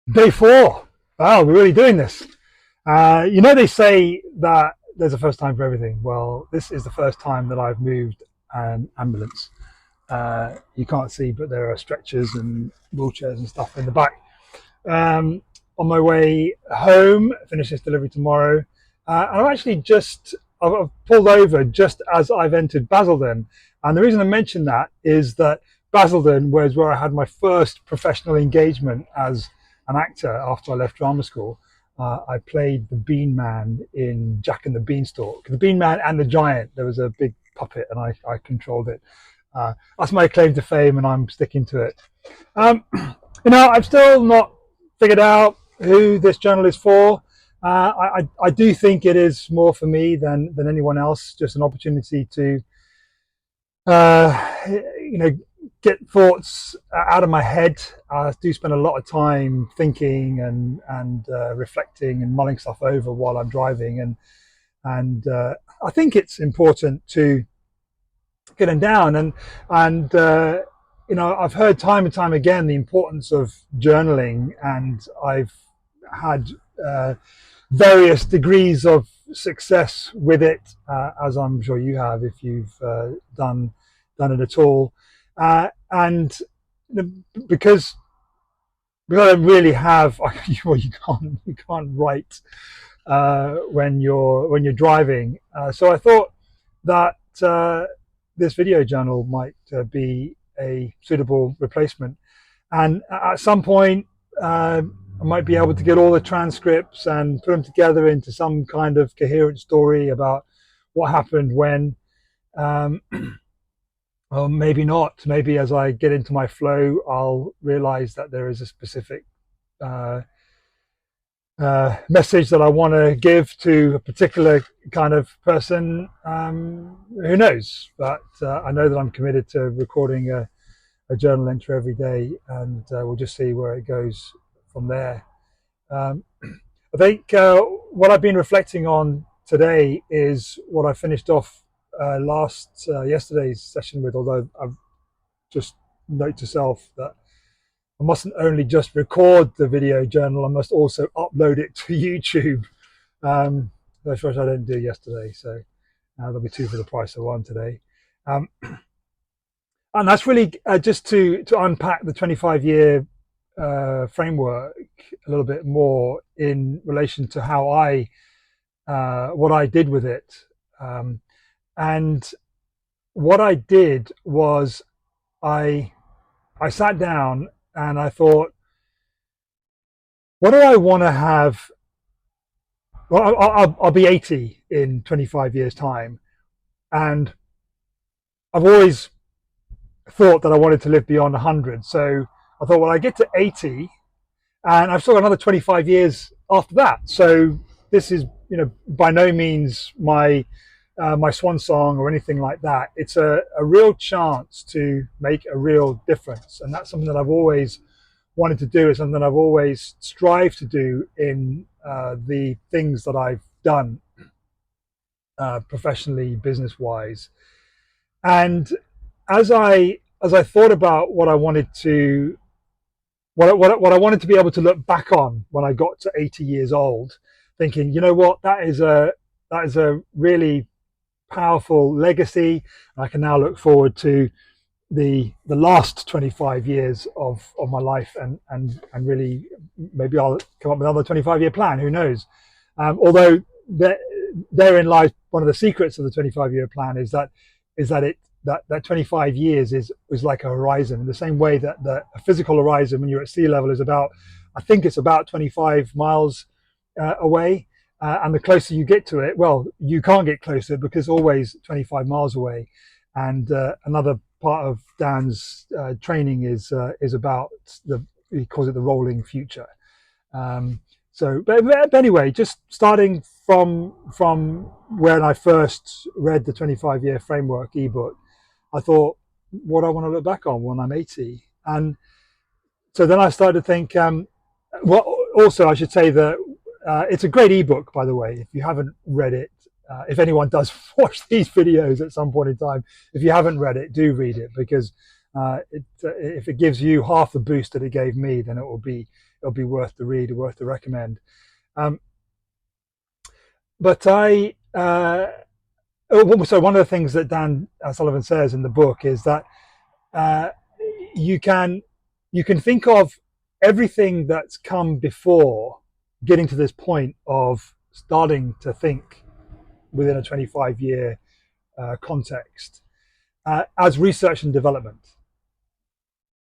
Day four. Wow, we're really doing this. They say that there's a first time for everything. Well, this is the first time that I've moved an ambulance. You can't see, but there are stretchers and wheelchairs and stuff in the back. On my way home, finish this delivery tomorrow. And I've pulled over just as I've entered Basildon. And the reason I mention that is that Basildon was where I had my first professional engagement as an actor after I left drama school. I played the Bean Man in Jack and the Beanstalk. The Bean Man and the Giant. There was a big puppet, and I controlled it. That's my claim to fame, and I'm sticking to it. I've still not figured out who this journal is for. I do think it is more for me than anyone else. Just an opportunity to, uh, you know, get thoughts out of my head. I do spend a lot of time thinking and reflecting and mulling stuff over while I'm driving, and I think it's important to get them down. And I've heard time and time again the importance of journaling, and I've had various degrees of success with it, as I'm sure you have if you've done it at all. And because I don't really have, well, you can't write when you're driving. So I thought that this video journal might be a suitable replacement. And at some point, I might be able to get all the transcripts and put them together into some kind of coherent story about what happened when. Um, well, maybe not. Maybe as I get into my flow, I'll realize that there is a specific uh, message that I want to give to a particular kind of person. Who knows? But I know that I'm committed to recording a journal entry every day, and we'll just see where it goes from there. Um, I think what I've been reflecting on today is what I finished off yesterday's session with. Although I've just note to self that I mustn't only just record the video journal, I must also upload it to YouTube. That's what I didn't do yesterday, so there'll be two for the price of one today. Um, and that's really just to unpack the 25-year framework a little bit more in relation to how what I did with it. And what I did was I I sat down and I thought, what do I want to have? Well, I'll be 80 in 25 years' time, and I've always thought that I wanted to live beyond 100. So I thought, well, I get to 80, and I've still got another 25 years after that. So this is, by no means my swan song or anything like that. It's a real chance to make a real difference, and that's something that I've always wanted to do. It's something that I've always strived to do in the things that I've done professionally, business wise. And as I thought about what I wanted to what I wanted to be able to look back on when I got to 80 years old, thinking, you know what, that is a really powerful legacy. I can now look forward to the last 25 years of my life, and really maybe I'll come up with another 25-year plan. Who knows? Although therein lies one of the secrets of the 25-year plan is that 25 years is like a horizon, in the same way that a physical horizon when you're at sea level is about, I think it's about 25 miles away. And the closer you get to it, well, you can't get closer because always 25 miles away. And another part of Dan's training is about he calls it the rolling future. But anyway, just starting from when I first read the 25-year framework ebook, I thought, what I want to look back on when I'm 80. And so then I started to think, well, also I should say that it's a great ebook, by the way. If you haven't read it, if anyone does watch these videos at some point in time, if you haven't read it, do read it, because If it gives you half the boost that it gave me, then it'll be worth the read, or worth the recommend. Um, but I so one of the things that Dan Sullivan says in the book is that uh, you can think of everything that's come before getting to this point of starting to think within a 25-year context as research and development.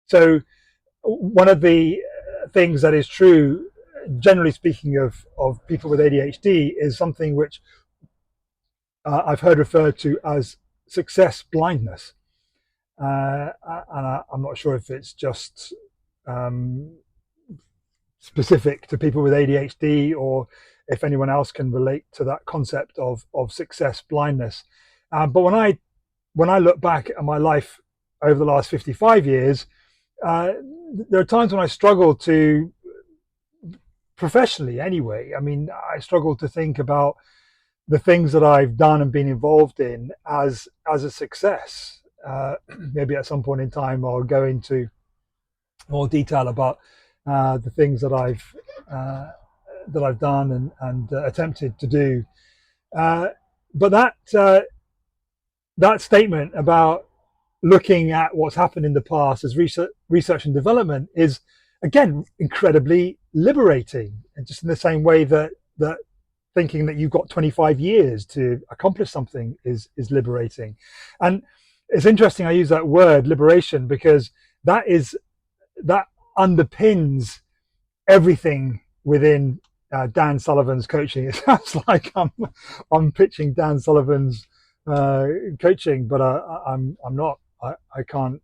So one of the things that is true, generally speaking, of people with ADHD is something which I've heard referred to as success blindness. And I'm not sure if it's just specific to people with ADHD, or if anyone else can relate to that concept of success blindness. But when I look back at my life over the last 55 years, there are times when I struggle to, professionally anyway, I mean, I struggle to think about the things that I've done and been involved in as a success. Maybe at some point in time I'll go into more detail about the things that I've done and attempted to do. But that statement about looking at what's happened in the past as research and development is, again, incredibly liberating. And just in the same way that thinking that you've got 25 years to accomplish something is liberating. And it's interesting I use that word liberation, because that underpins everything within Dan Sullivan's coaching. It sounds like I'm pitching Dan Sullivan's coaching, but I'm not. I can't.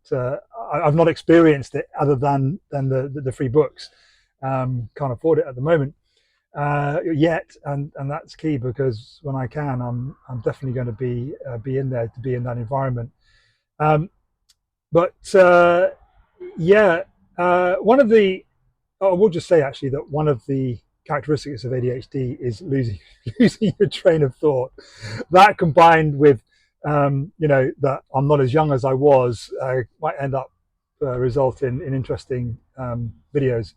I've not experienced it other than the free books. Can't afford it at the moment yet, and that's key, because when I can, I'm definitely going to be in there, to be in that environment. But yeah, one of the I will just say actually that one of the characteristics of ADHD is losing your train of thought. That, combined with that I'm not as young as I was, might end up result in interesting videos.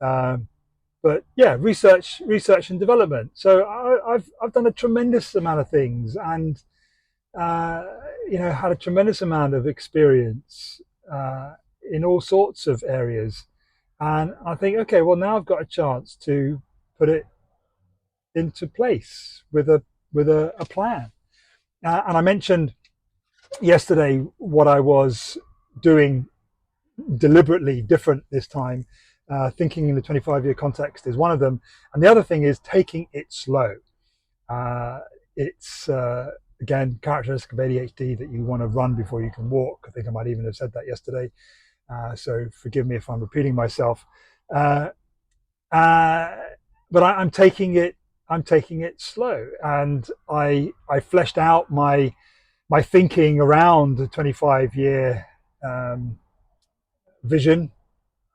But yeah, research and development. So I've done a tremendous amount of things, and had a tremendous amount of experience in all sorts of areas. And I think, okay, well, now I've got a chance to put it into place with a plan. And I mentioned yesterday what I was doing deliberately different this time. Thinking in the 25-year context is one of them, and the other thing is taking it slow. It's again, characteristic of ADHD that you want to run before you can walk. I think I might even have said that yesterday. So forgive me if I'm repeating myself. But I'm taking it slow, and I fleshed out my thinking around the 25-year vision,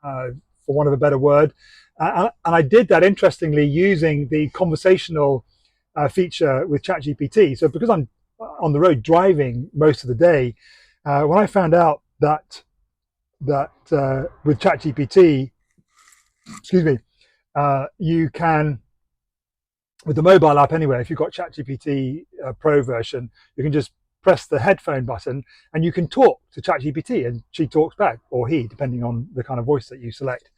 for want of a better word, and I did that, interestingly, using the conversational feature with ChatGPT. So because I'm on the road driving most of the day, when I found out that with ChatGPT, excuse me, you can, with the mobile app anyway, if you've got ChatGPT Pro version, you can just press the headphone button and you can talk to ChatGPT, and she talks back, or he, depending on the kind of voice that you select.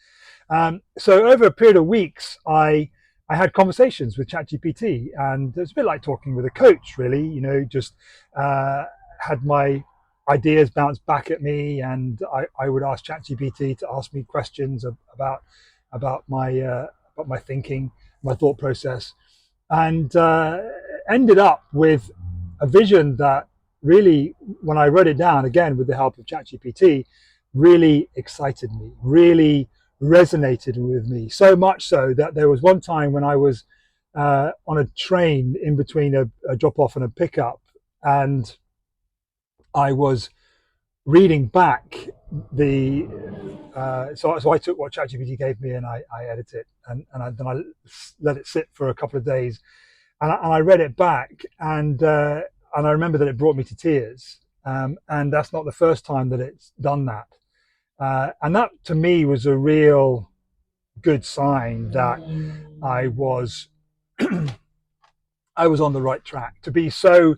So over a period of weeks, I had conversations with ChatGPT, and it's a bit like talking with a coach, really. Just had my ideas bounce back at me, and I would ask ChatGPT to ask me questions about my thinking, my thought process, and ended up with a vision that really, when I wrote it down, again with the help of ChatGPT, really excited me, really resonated with me, so much so that there was one time when I was on a train in between a drop-off and a pickup, and I was reading back the so I took what ChatGPT gave me and I edited it, and then I let it sit for a couple of days, and I read it back, and I remember that it brought me to tears. and that's not the first time that it's done that. And that to me was a real good sign that I was I was on the right track. To be so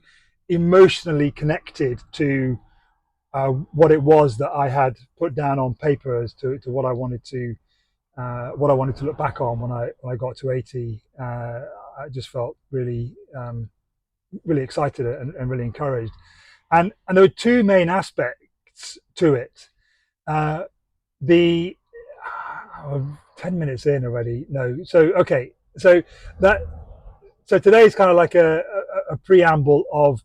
emotionally connected to what it was that I had put down on paper as to what I wanted to look back on when I got to 80. I just felt really really excited and really encouraged. And there were two main aspects to it. Uh, the 10 minutes in already. No, so okay, so that so today is kind of like a preamble of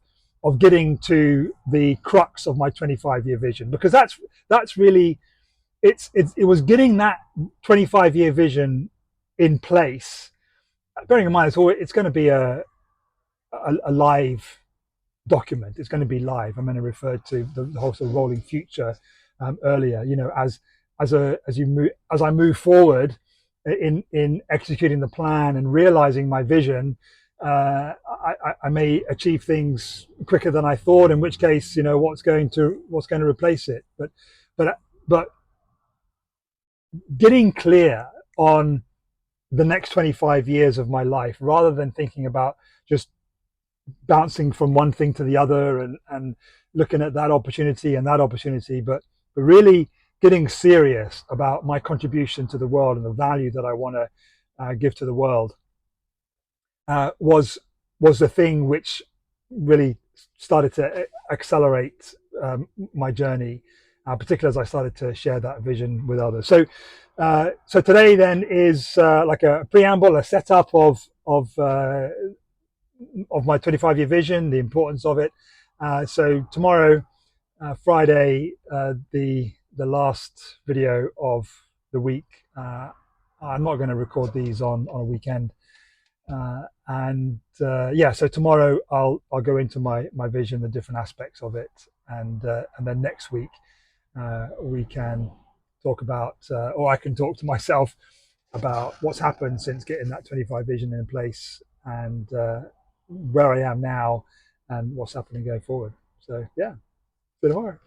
getting to the crux of my 25-year vision, because that's really it was getting that 25-year vision in place, bearing in mind it's going to be a live document. It's going to be live. I'm going to refer to the whole sort of rolling future earlier. You know, as I move forward in executing the plan and realizing my vision, I may achieve things quicker than I thought. In which case, you know, what's going to replace it? But getting clear on the next 25 years of my life, rather than thinking about just bouncing from one thing to the other and looking at that opportunity and that opportunity, but really getting serious about my contribution to the world and the value that I want to give to the world, was the thing which really started to accelerate my journey, particularly as I started to share that vision with others. So today then is like a preamble, a setup of my 25-year vision, the importance of it. So tomorrow, Friday, the last video of the week. I'm not going to record these on a weekend. Yeah, so tomorrow I'll go into my vision, the different aspects of it, and then next week we can talk about, or I can talk to myself about what's happened since getting that 25 vision in place, and where I am now and what's happening going forward. So yeah, see you tomorrow.